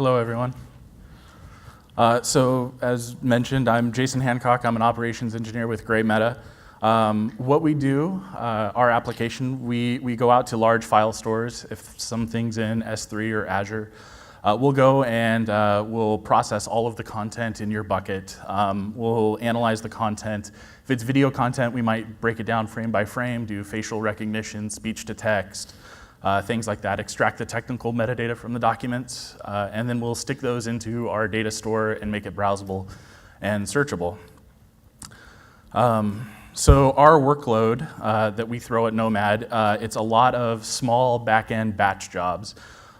Hello, everyone. So as mentioned, I'm Jason Hancock. I'm an operations engineer with Graymeta. What we do, our application, we go out to large file stores. If something's in S3 or Azure, we'll go and we'll process all of the content in your bucket. We'll analyze the content. If it's video content, we might break it down frame by frame, do facial recognition, speech to text, things like that, extract the technical metadata from the documents, and then we'll stick those into our data store and make it browsable and searchable. So our workload that we throw at Nomad, it's a lot of small back-end batch jobs.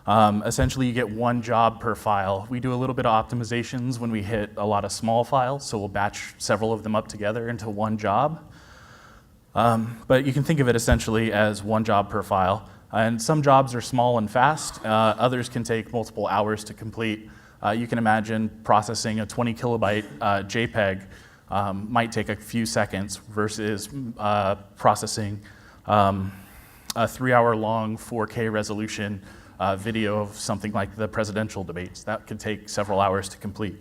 Essentially, you get one job per file. We do a little bit of optimizations when we hit a lot of small files, so we'll batch several of them up together into one job. But you can think of it essentially as one job per file. And some jobs are small and fast. Others can take multiple hours to complete. You can imagine processing a 20 kilobyte JPEG might take a few seconds versus processing a 3-hour long 4K resolution video of something like the presidential debates. That could take several hours to complete.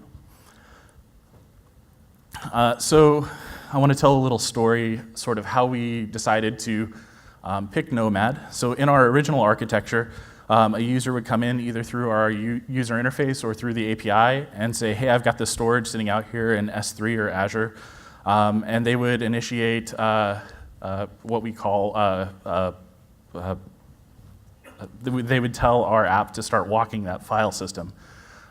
So I want to tell a little story, sort of how we decided to pick Nomad. So in our original architecture, a user would come in either through our user interface or through the API and say, hey, I've got this storage sitting out here in S3 or Azure. And they would initiate what we call, they would tell our app to start walking that file system.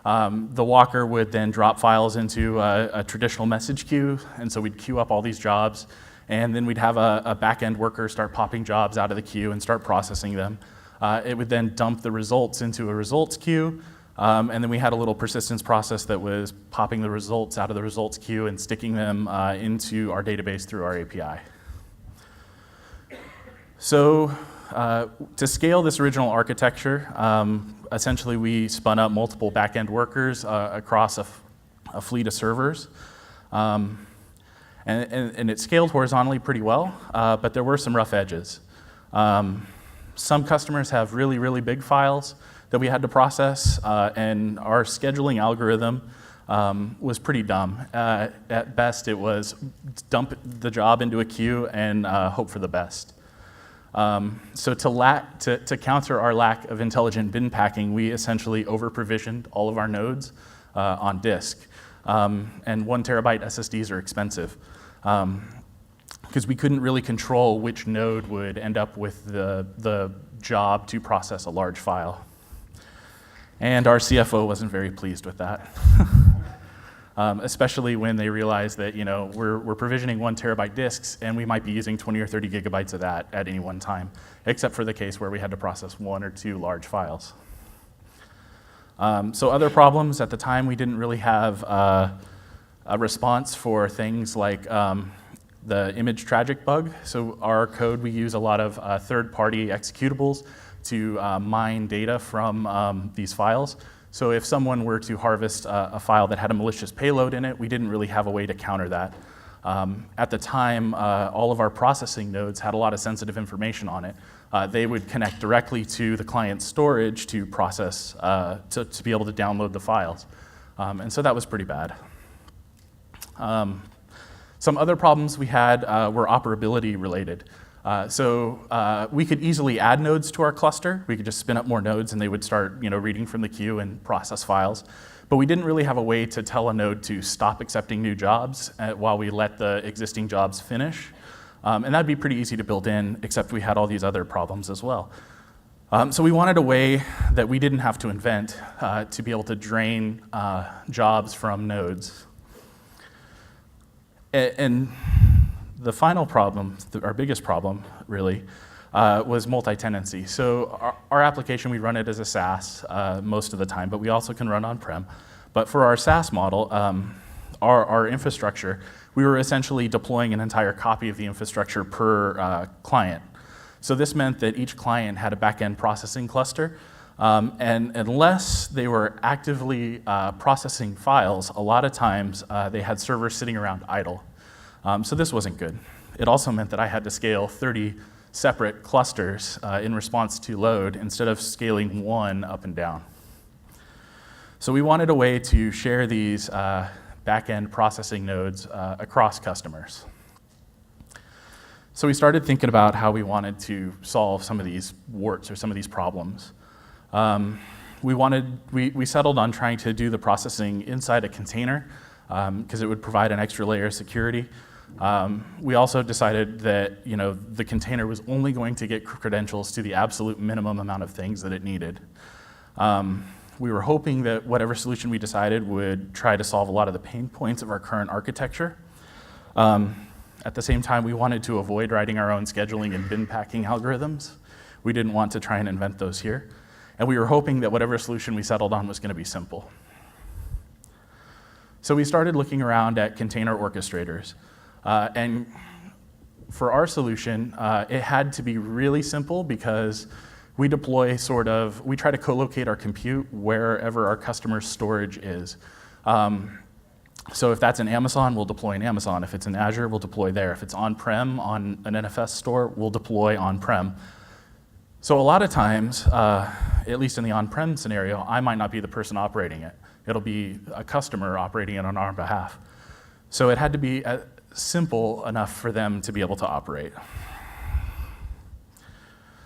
The walker would then drop files into a traditional message queue, and so we'd queue up all these jobs. And then we'd have a back-end worker start popping jobs out of the queue and start processing them. It would then dump the results into a results queue, and then we had a little persistence process that was popping the results out of the results queue and sticking them into our database through our API. So to scale this original architecture, essentially we spun up multiple back-end workers across a fleet of servers. And it scaled horizontally pretty well, but there were some rough edges. Some customers have really, really big files that we had to process, and our scheduling algorithm was pretty dumb. At best, it was dump the job into a queue and hope for the best. So to counter our lack of intelligent bin packing, we essentially over-provisioned all of our nodes on disk. And 1 terabyte SSDs are expensive because we couldn't really control which node would end up with the job to process a large file. And our CFO wasn't very pleased with that, especially when they realized that we're provisioning 1 terabyte disks and we might be using 20 or 30 gigabytes of that at any one time, except for the case where we had to process 1 or 2 large files. So other problems at the time, we didn't really have a response for things like the image tragic bug. So our code, we use a lot of third-party executables to mine data from these files. So if someone were to harvest a file that had a malicious payload in it, we didn't really have a way to counter that. At the time, all of our processing nodes had a lot of sensitive information on it. They would connect directly to the client's storage to process, to be able to download the files. And so that was pretty bad. Some other problems we had were operability related. So we could easily add nodes to our cluster. We could just spin up more nodes and they would start reading from the queue and process files. But we didn't really have a way to tell a node to stop accepting new jobs while we let the existing jobs finish. And that'd be pretty easy to build in, except we had all these other problems as well. So we wanted a way that we didn't have to invent to be able to drain jobs from nodes. And the final problem, our biggest problem, really, was multi-tenancy. So our application, we run it as a SaaS most of the time, but we also can run on-prem. But for our SaaS model, our infrastructure, we were essentially deploying an entire copy of the infrastructure per client. So this meant that each client had a back-end processing cluster, and unless they were actively processing files, a lot of times they had servers sitting around idle. So this wasn't good. It also meant that I had to scale 30 separate clusters in response to load instead of scaling one up and down. So we wanted a way to share these back-end processing nodes across customers. So we started thinking about how we wanted to solve some of these warts or some of these problems. We settled on trying to do the processing inside a container because it would provide an extra layer of security. We also decided that the container was only going to get credentials to the absolute minimum amount of things that it needed. We were hoping that whatever solution we decided would try to solve a lot of the pain points of our current architecture. At the same time, we wanted to avoid writing our own scheduling and bin packing algorithms. We didn't want to try and invent those here. And we were hoping that whatever solution we settled on was going to be simple. So we started looking around at container orchestrators. And for our solution, it had to be really simple because we try to co-locate our compute wherever our customer's storage is. So if that's in Amazon, we'll deploy in Amazon. If it's in Azure, we'll deploy there. If it's on-prem on an NFS store, we'll deploy on-prem. So a lot of times, at least in the on-prem scenario, I might not be the person operating it. It'll be a customer operating it on our behalf. So it had to be simple enough for them to be able to operate.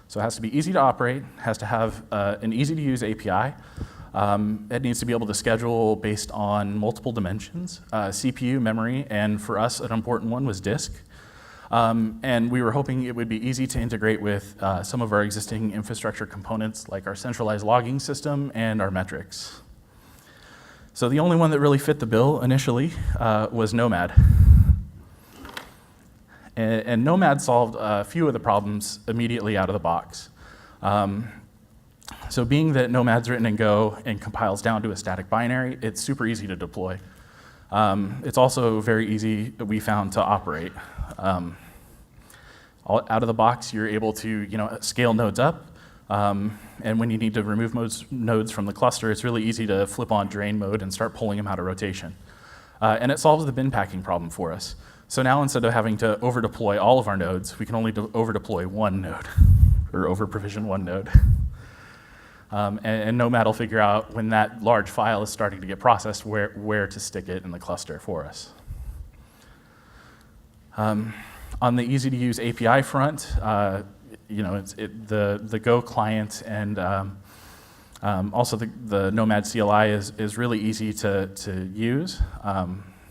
So it has to be easy to operate, has to have an easy-to-use API. It needs to be able to schedule based on multiple dimensions, CPU, memory, and for us, an important one was disk. And we were hoping it would be easy to integrate with some of our existing infrastructure components, like our centralized logging system and our metrics. So the only one that really fit the bill initially was Nomad. And Nomad solved a few of the problems immediately out of the box. So being that Nomad's written in Go and compiles down to a static binary, it's super easy to deploy. It's also very easy, we found, to operate. Out of the box, you're able to scale nodes up. And when you need to remove nodes from the cluster, it's really easy to flip on drain mode and start pulling them out of rotation. And it solves the bin packing problem for us. So now instead of having to over-deploy all of our nodes, we can only over-deploy one node, or over-provision one node. And Nomad will figure out when that large file is starting to get processed where to stick it in the cluster for us. On the easy-to-use API front, the Go client and also the Nomad CLI is really easy to use.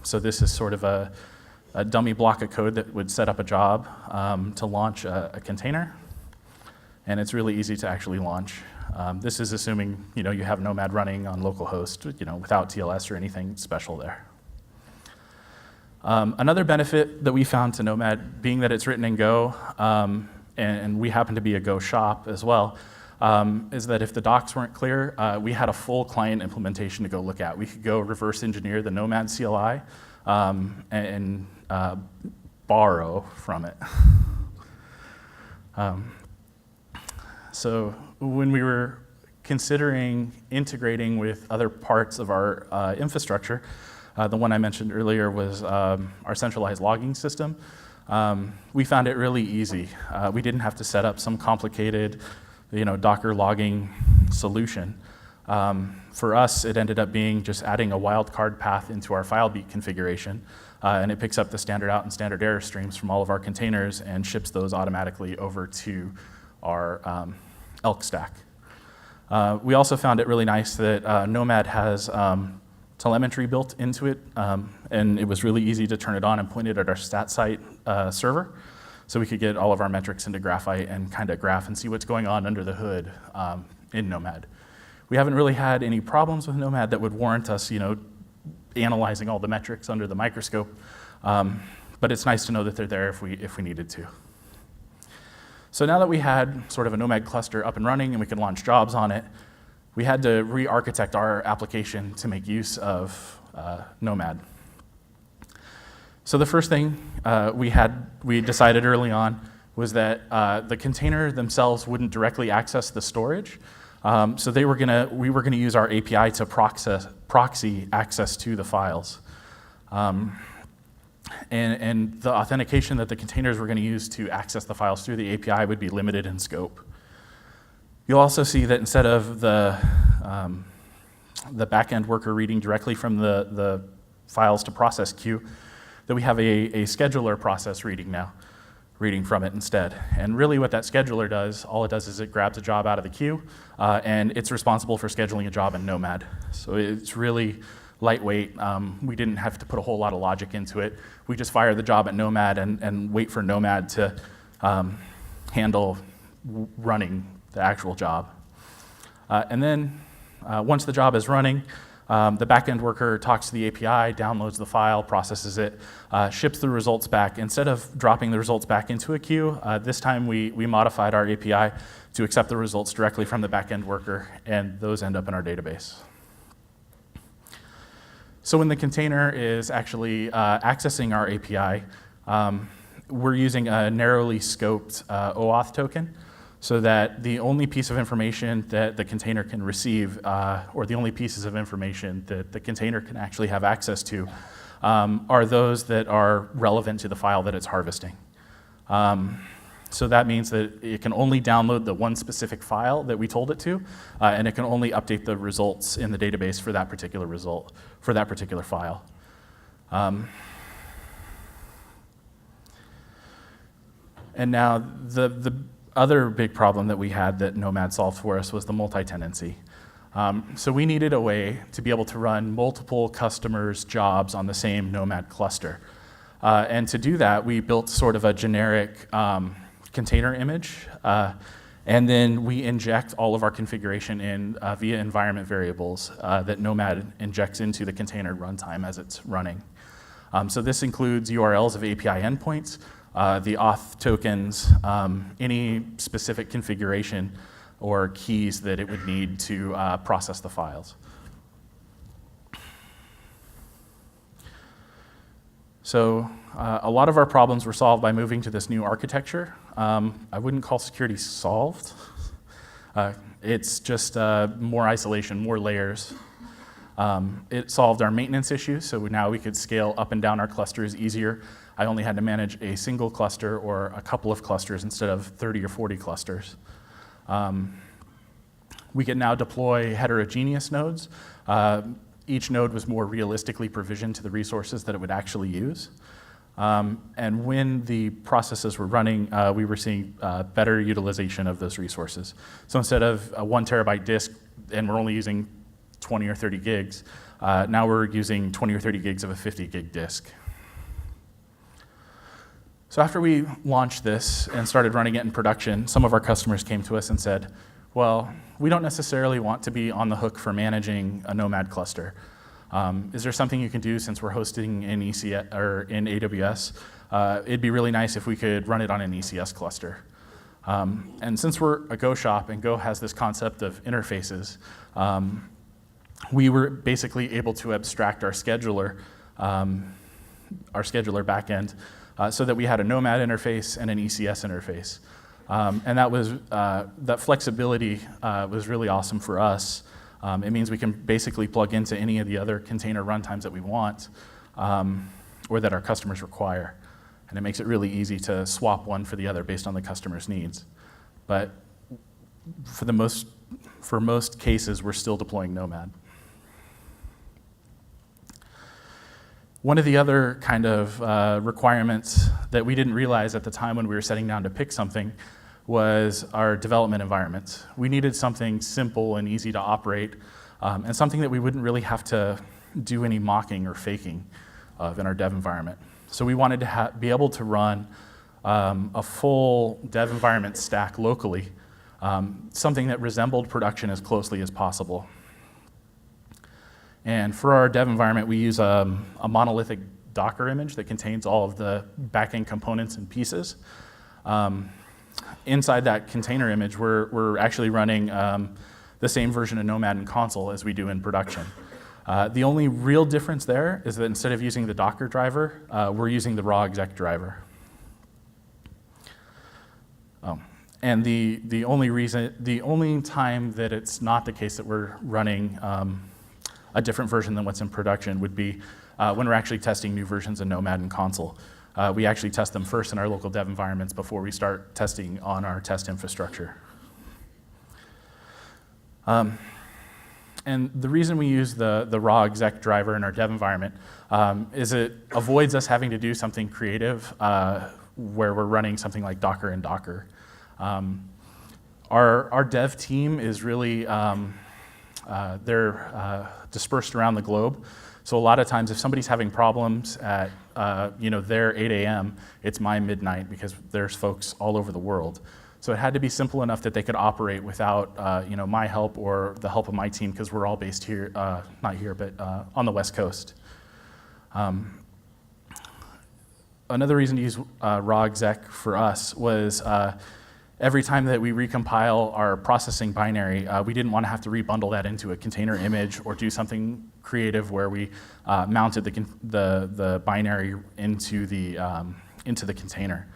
So this is sort of a dummy block of code that would set up a job to launch a container, and it's really easy to actually launch. This is assuming you have Nomad running on localhost, without TLS or anything special there. Another benefit that we found to Nomad, being that it's written in Go, and we happen to be a Go shop as well, is that if the docs weren't clear, we had a full client implementation to go look at. We could go reverse engineer the Nomad CLI and borrow from it. So when we were considering integrating with other parts of our infrastructure, the one I mentioned earlier was our centralized logging system. We found it really easy. We didn't have to set up some complicated, Docker logging solution. For us, it ended up being just adding a wildcard path into our FileBeat configuration, and it picks up the standard out and standard error streams from all of our containers and ships those automatically over to our Elk stack. We also found it really nice that Nomad has telemetry built into it, and it was really easy to turn it on and point it at our StatSite server, so we could get all of our metrics into Graphite and kind of graph and see what's going on under the hood in Nomad. We haven't really had any problems with Nomad that would warrant us, analyzing all the metrics under the microscope, but it's nice to know that they're there if we needed to. So now that we had sort of a Nomad cluster up and running and we could launch jobs on it, we had to re-architect our application to make use of Nomad. So the first thing we decided early on was that the container themselves wouldn't directly access the storage. So we were gonna use our API to proxy access to the files. And the authentication that the containers were going to use to access the files through the API would be limited in scope. You'll also see that instead of the backend worker reading directly from the files to process queue, that we have a scheduler process reading from it instead. And really what that scheduler does, all it does is it grabs a job out of the queue, and it's responsible for scheduling a job in Nomad. So it's really lightweight. We didn't have to put a whole lot of logic into it. We just fire the job at Nomad and wait for Nomad to handle running the actual job. And then once the job is running, the backend worker talks to the API, downloads the file, processes it, ships the results back. Instead of dropping the results back into a queue, this time we modified our API to accept the results directly from the backend worker, and those end up in our database. So when the container is actually accessing our API, we're using a narrowly scoped OAuth token, so that the only piece of information that the container can receive, or the only pieces of information that the container can actually have access to, are those that are relevant to the file that it's harvesting. So that means that it can only download the one specific file that we told it to, and it can only update the results in the database for that particular result, for that particular file. And now the other big problem that we had that Nomad solved for us was the multi-tenancy. So we needed a way to be able to run multiple customers' jobs on the same Nomad cluster. And to do that, we built sort of a generic container image, and then we inject all of our configuration in via environment variables that Nomad injects into the container runtime as it's running. So this includes URLs of API endpoints, the auth tokens, any specific configuration or keys that it would need to process the files. So a lot of our problems were solved by moving to this new architecture. I wouldn't call security solved. It's just more isolation, more layers. It solved our maintenance issues, so now we could scale up and down our clusters easier. I only had to manage a single cluster or a couple of clusters instead of 30 or 40 clusters. We can now deploy heterogeneous nodes. Each node was more realistically provisioned to the resources that it would actually use. And when the processes were running, we were seeing better utilization of those resources. So instead of a 1 terabyte disk, and we're only using 20 or 30 gigs, now we're using 20 or 30 gigs of a 50 gig disk. So after we launched this and started running it in production, some of our customers came to us and said, well, we don't necessarily want to be on the hook for managing a Nomad cluster. Is there something you can do since we're hosting in ECS or in AWS? It'd be really nice if we could run it on an ECS cluster. And since we're a Go shop and Go has this concept of interfaces, we were basically able to abstract our scheduler backend so that we had a Nomad interface and an ECS interface. And that flexibility was really awesome for us. It means we can basically plug into any of the other container runtimes that we want or that our customers require. And it makes it really easy to swap one for the other based on the customer's needs. But for most cases, we're still deploying Nomad. One of the other kind of requirements that we didn't realize at the time when we were setting down to pick something was our development environment. We needed something simple and easy to operate, and something that we wouldn't really have to do any mocking or faking of in our dev environment. So we wanted to be able to run a full dev environment stack locally, something that resembled production as closely as possible. And for our dev environment, we use a monolithic Docker image that contains all of the backend components and pieces. Inside that container image, we're actually running the same version of Nomad and console as we do in production. The only real difference there is that instead of using the Docker driver, we're using the raw exec driver. And the only time that it's not the case that we're running a different version than what's in production would be when we're actually testing new versions of Nomad and console. We actually test them first in our local dev environments before we start testing on our test infrastructure. And the reason we use the raw exec driver in our dev environment is it avoids us having to do something creative where we're running something like Docker and Docker. Our dev team is really, they're dispersed around the globe. So a lot of times if somebody's having problems at their 8 a.m., it's my midnight because there's folks all over the world. So it had to be simple enough that they could operate without my help or the help of my team because we're all based here, not here, but on the West Coast. Another reason to use raw exec for us was every time that we recompile our processing binary, we didn't want to have to rebundle that into a container image or do something creative where we mounted the binary into the container.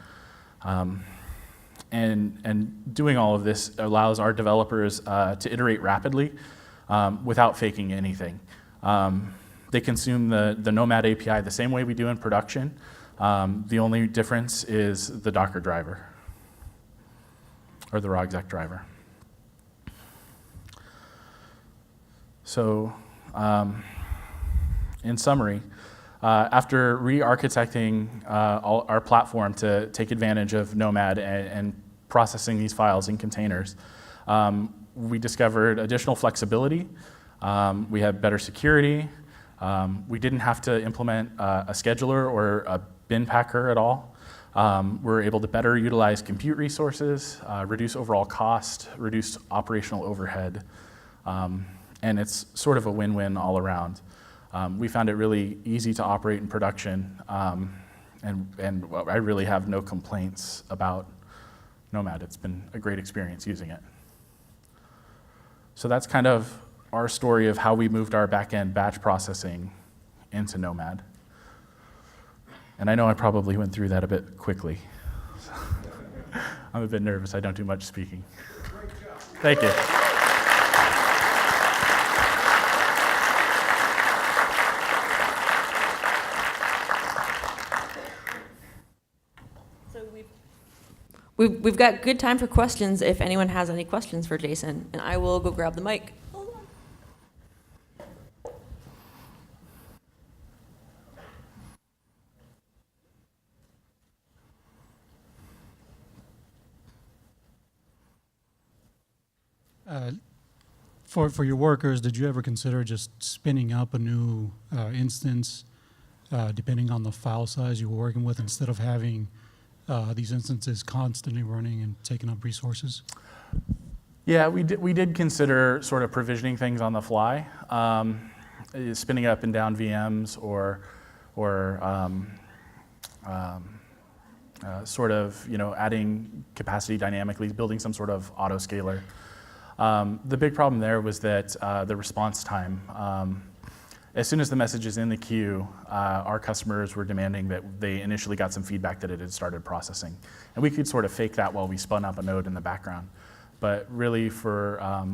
And doing all of this allows our developers to iterate rapidly without faking anything. They consume the Nomad API the same way we do in production. The only difference is the Docker driver, or the raw exec driver. So, in summary, after re-architecting our platform to take advantage of Nomad and processing these files in containers, we discovered additional flexibility. We had better security. We didn't have to implement a scheduler or a bin packer at all. We're able to better utilize compute resources, reduce overall cost, reduce operational overhead, and it's sort of a win-win all around. We found it really easy to operate in production, and I really have no complaints about Nomad. It's been a great experience using it. So that's kind of our story of how we moved our back-end batch processing into Nomad. And I know I probably went through that a bit quickly. I'm a bit nervous. I don't do much speaking. Great job. Thank you. We've got good time for questions if anyone has any questions for Jason, and I will go grab the mic. For your workers, did you ever consider just spinning up a new instance depending on the file size you were working with instead of having these instances constantly running and taking up resources? Yeah, we did consider sort of provisioning things on the fly, spinning up and down VMs or sort of adding capacity dynamically, building some sort of autoscaler. The big problem there was that the response time. As soon as the message is in the queue, our customers were demanding that they initially got some feedback that it had started processing. And we could sort of fake that while we spun up a node in the background. But really for our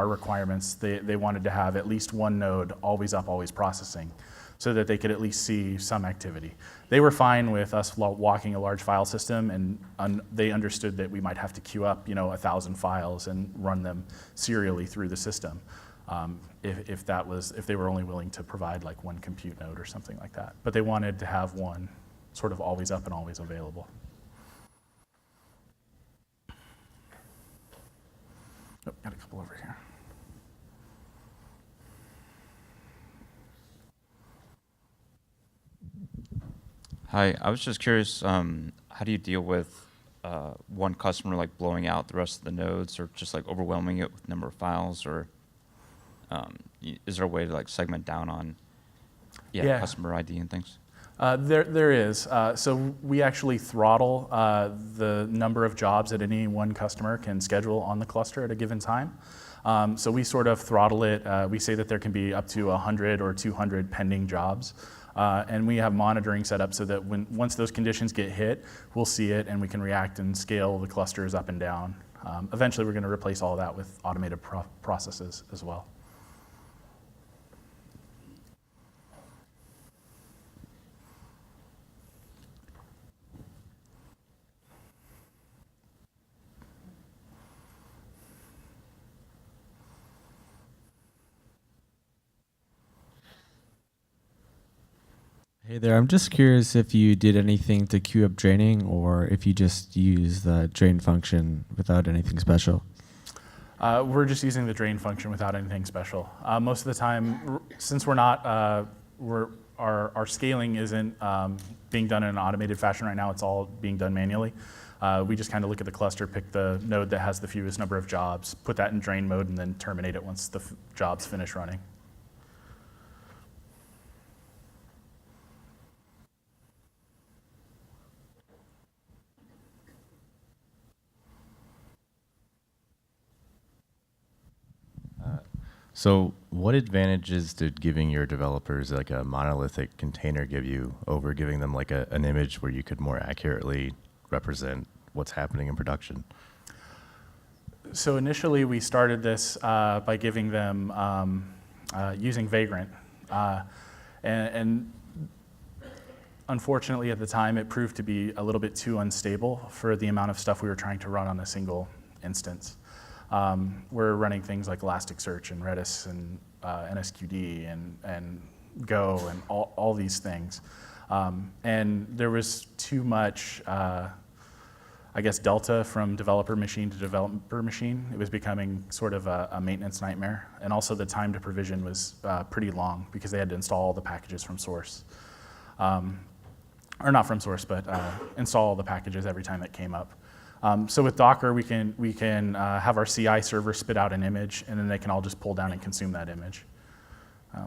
requirements, they wanted to have at least one node always up, always processing, so that they could at least see some activity. They were fine with us walking a large file system, and they understood that we might have to queue up 1,000 files and run them serially through the system. If they were only willing to provide like one compute node or something like that. But they wanted to have one sort of always up and always available. Oh, got a couple over here. Hi, I was just curious, how do you deal with one customer like blowing out the rest of the nodes or just like overwhelming it with number of files, or is there a way to like segment down on customer ID and things? There is. So we actually throttle the number of jobs that any one customer can schedule on the cluster at a given time. So we sort of throttle it. We say that there can be up to 100 or 200 pending jobs. And we have monitoring set up so that once those conditions get hit, we'll see it and we can react and scale the clusters up and down. Eventually, we're going to replace all of that with automated processes as well. Hey there, I'm just curious if you did anything to queue up draining or if you just use the drain function without anything special. We're just using the drain function without anything special. Most of the time, since we're not, our scaling isn't being done in an automated fashion right now, it's all being done manually. We just kind of look at the cluster, pick the node that has the fewest number of jobs, put that in drain mode, and then terminate it once the jobs finish running. So what advantages did giving your developers like a monolithic container give you over giving them like an image where you could more accurately represent what's happening in production? So initially we started this by giving them, using Vagrant. And unfortunately at the time it proved to be a little bit too unstable for the amount of stuff we were trying to run on a single instance. We're running things like Elasticsearch and Redis and NSQD and Go and all these things. And there was too much, I guess, delta from developer machine to developer machine. It was becoming sort of a maintenance nightmare. And also the time to provision was pretty long because they had to install all the packages from source. Or not from source, but install all the packages every time that came up. So with Docker, we can have our CI server spit out an image, and then they can all just pull down and consume that image. Yeah.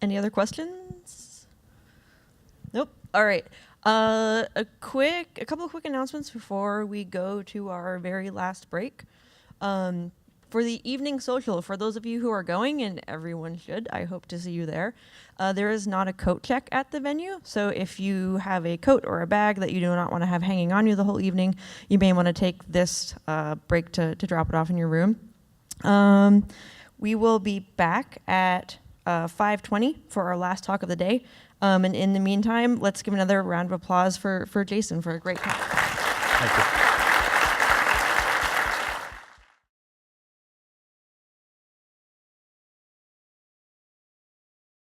Any other questions? Nope. All right. A couple of quick announcements before we go to our very last break. For the evening social, for those of you who are going, and everyone should, I hope to see you there, there is not a coat check at the venue. So if you have a coat or a bag that you do not want to have hanging on you the whole evening, you may want to take this break to drop it off in your room. We will be back at 5:20 for our last talk of the day. And in the meantime, let's give another round of applause for Jason for a great talk. Thank you.